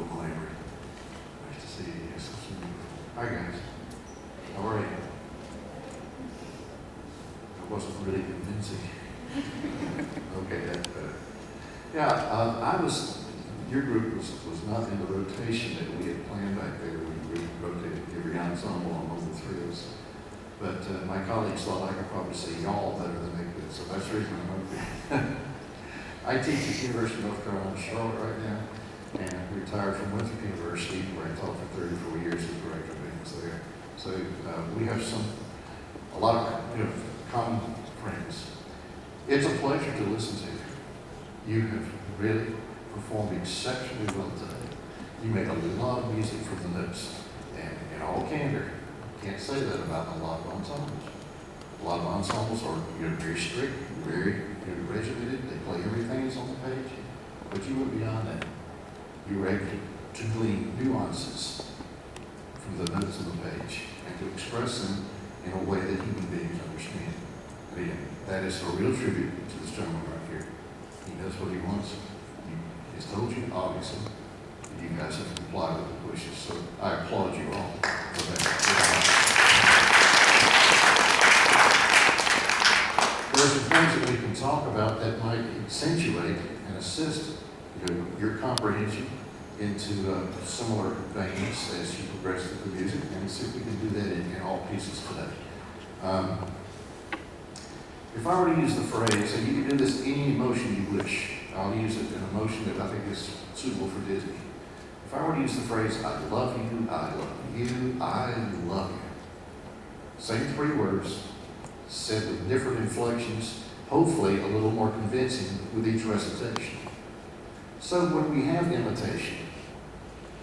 Welcome, Larry. Nice to see you. Yes, so beautiful. Hi, guys. How are you? I wasn't really convincing. Okay, that's better. Yeah, your group was not in the rotation that we had planned back there. We rotated every ensemble among the three of us. But my colleagues thought I could probably say y'all better than they could, so that's the reason I'm up here. I teach at the University of North Carolina, Charlotte right now, and I retired from Winthrop University, where I taught for 34 years as director of business there. So we have a lot of common friends. It's a pleasure to listen to you. You have really performed exceptionally well today. You make a lot of music from the notes, and in all candor, can't say that about a lot of ensembles. A lot of ensembles are very strict, very regimented. They play everything that's on the page, but you went beyond that. You were able to glean nuances from the notes on the page and to express them in a way that human beings understand. And that is a real tribute to this gentleman right here. He knows what he wants. He's told you, obviously, that you guys have complied with the wishes. So I applaud you all for that. There are some things that we can talk about that might accentuate and assist your comprehension into similar veins as you progress through the music, and see if we can do that in all pieces today. If I were to use the phrase, and you can do this any emotion you wish, I'll use it in an emotion that I think is suitable for Disney. If I were to use the phrase, I love you, I love you, I love you. Same three words, said with different inflections, hopefully a little more convincing with each recitation. So when we have imitation,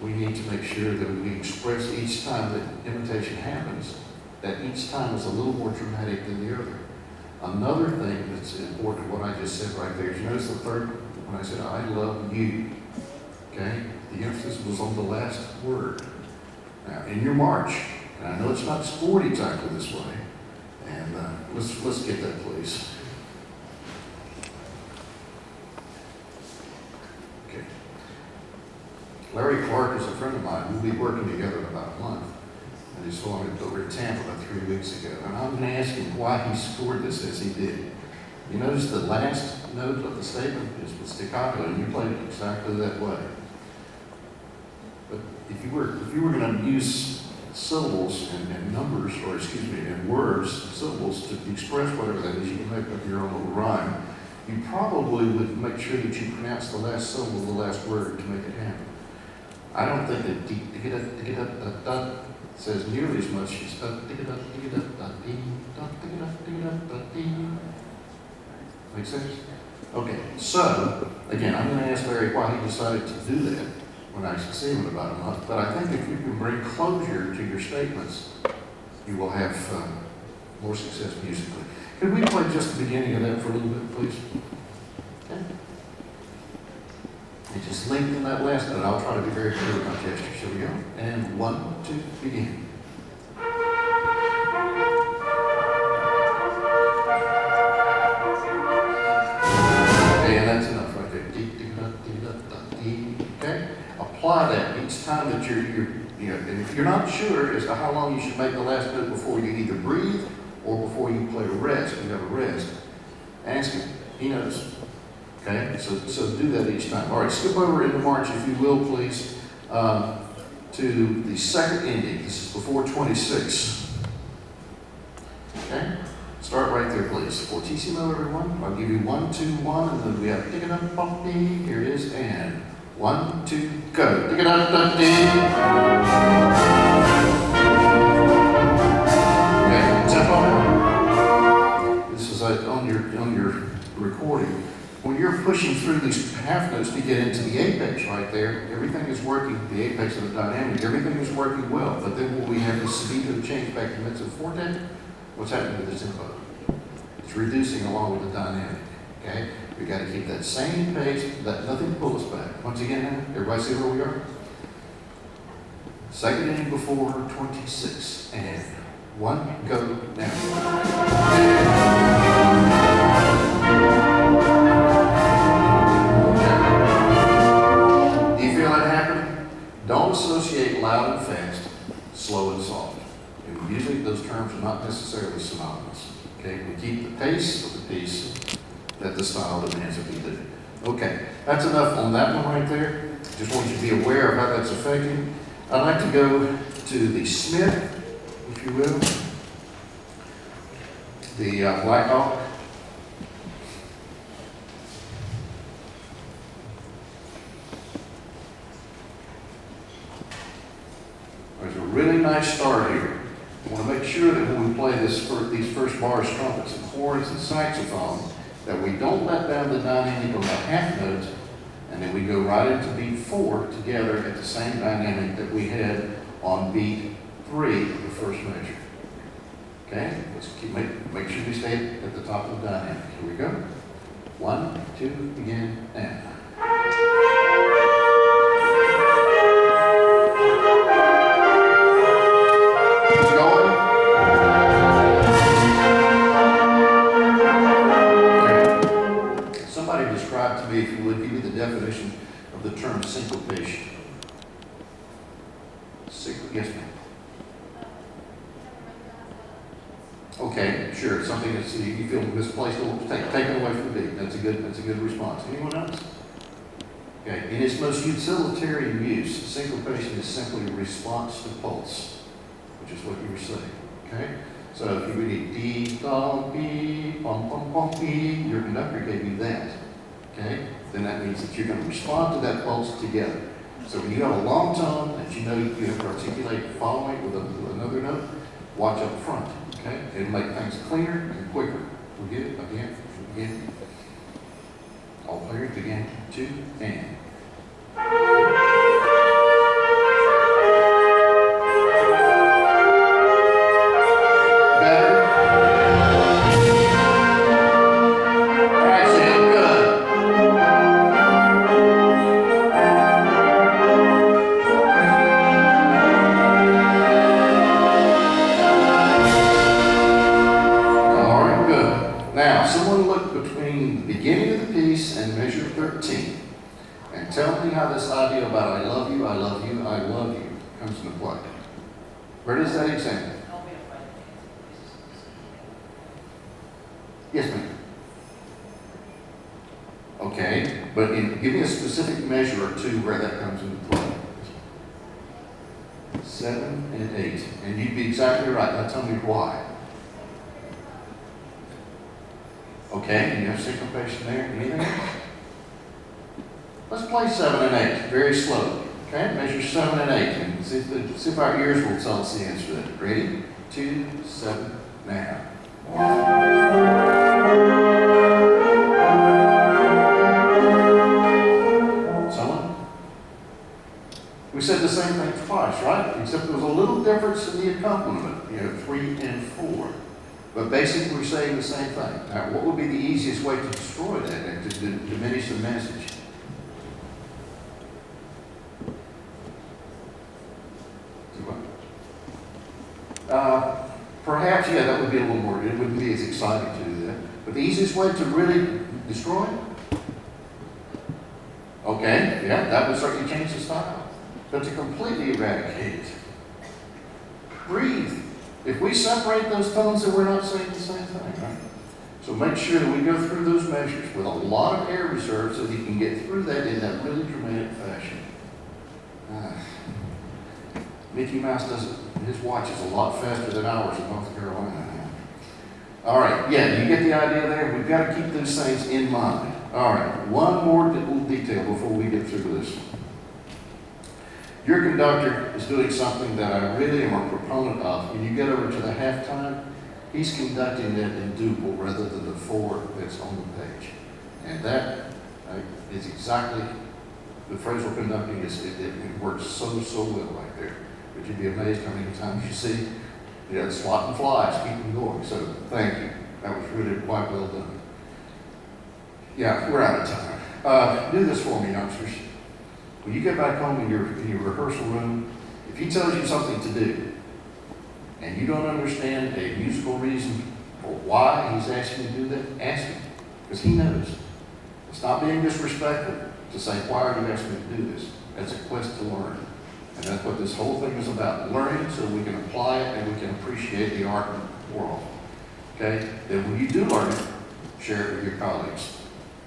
we need to make sure that we express each time that imitation happens, that each time is a little more dramatic than the other. Another thing that's important, what I just said right there, is you notice the third, when I said, I love you, okay? The emphasis was on the last word. Now, in your march, and I know it's not scored exactly this way, and let's get that, please. Okay. Larry Clark is a friend of mine. We'll be working together in about a month. And he saw me over in Tampa about 3 weeks ago. And I'm going to ask him why he scored this as he did. You notice the last note of the statement is with staccato, and you played it exactly that way. But if you were going to use syllables and numbers, or excuse me, and words, syllables, to express whatever that is, you can make up your own little rhyme. You probably would make sure that you pronounce the last syllable of the last word to make it happen. I don't think that says nearly as much as make sense? Okay, so again, I'm going to ask Larry why he decided to do that when I see him in about a month. But I think if you can bring closure to your statements, you will have more success musically. Could we play just the beginning of that for a little bit, please? Okay. And just lengthen that last note. I'll try to be very clear with my gesture. Shall we go? And 1, 2, begin. Okay, and that's enough right there. Okay? Apply that each time that you're and if you're not sure as to how long you should make the last note before you either breathe or before you play a rest, you have a rest, ask him. He knows. Okay, so do that each time. All right, skip over into March, if you will, please, to the second ending. This is before 26. Okay, start right there, please. Fortissimo, everyone. I'll give you 1, 2, 1, and then we have pick it up, bumpy. Here it is, and 1, 2, go. Pick it up, bumpy. Okay, tempo now. This is on your recording. When you're pushing through these half notes to get into the apex right there, everything is working, the apex of the dynamic, everything is working well. But then when we have the subito change back to mezzo forte, what's happening with the tempo? It's reducing along with the dynamic, okay? We got to keep that same pace, let nothing pull us back. Once again, everybody see where we are? Second inning before 26, and 1, go now. Don't associate loud and fast, slow and soft. And usually those terms are not necessarily synonymous. Okay, we keep the pace of the piece that the style demands that we do. Okay, that's enough on that one right there. Just want you to be aware of how that's affecting. I'd like to go to the Smith, if you will, the Black Hawk. There's a really nice start here. I want to make sure that when we play these first bars, trumpets and horns and saxophone, that we don't let down the dynamic on the half note, and then we go right into beat 4 together at the same dynamic that we had on beat 3 of the first measure. Okay, let's make sure we stay at the top of the dynamic. Here we go. 1, 2, begin, and. Describe to me, if you would, give me the definition of the term syncopation. Yes, ma'am. Okay, sure. Something that's you feel misplaced or taken away from the beat. That's a good response. Anyone else? Okay. In its most utilitarian use, syncopation is simply a response to pulse, which is what you were saying. Okay. So if you read D, da, B, pum, pum, pum, B, your conductor gave you that. Okay, then that means that you're going to respond to that pulse together. So when you have a long tone that you know you have to articulate following with another note, watch up front. Okay, it'll make things cleaner and quicker. We get it again. All players begin 2 and. Tell me how this idea about I love you, I love you, I love you comes into play. Where does that example? Yes, ma'am. Okay, but give me a specific measure or two where that comes into play. 7 and 8. And you'd be exactly right. Now tell me why. Okay, and you have syncopation there. Anything else? Let's play 7 and 8 very slowly. Okay, measure 7 and 8 and see if our ears will tell us the answer to that. Ready? 2, 7, now. Someone? We said the same thing twice, right? Except there was a little difference in the accompaniment. You know, 3 and 4. But basically we're saying the same thing. Now, what would be the easiest way to destroy that and to diminish the message? Perhaps, yeah, that would be a little more, it wouldn't be as exciting to do that. But the easiest way to really destroy it? Okay, yeah, that would certainly change the style. But to completely eradicate it, breathe. If we separate those tones, then we're not saying the same thing, right? So make sure that we go through those measures with a lot of air reserve so that you can get through that in that really dramatic fashion. Mickey Mouse his watch is a lot faster than ours in North Carolina. All right, yeah, you get the idea there? We've got to keep those things in mind. All right, one more little detail before we get through this. Your conductor is doing something that I really am a proponent of. When you get over to the halftime, he's conducting that in duple rather than the 4 that's on the page. And that is exactly, the phrasal conducting, it works so well right there. But you'd be amazed how many times you see, slot and flies, keep them going. So thank you. That was really quite well done. Yeah, we're out of time. Do this for me, youngsters. When you get back home in your rehearsal room, if he tells you something to do, and you don't understand a musical reason for why he's asking you to do that, ask him, because he knows. It's not being disrespectful to say, why are you asking me to do this? That's a quest to learn. And that's what this whole thing is about, learning so we can apply it and we can appreciate the art world. Okay? Then when you do learn it, share it with your colleagues.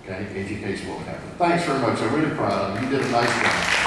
Okay? Education will happen. Thanks very much. I'm really proud of you. You did a nice job.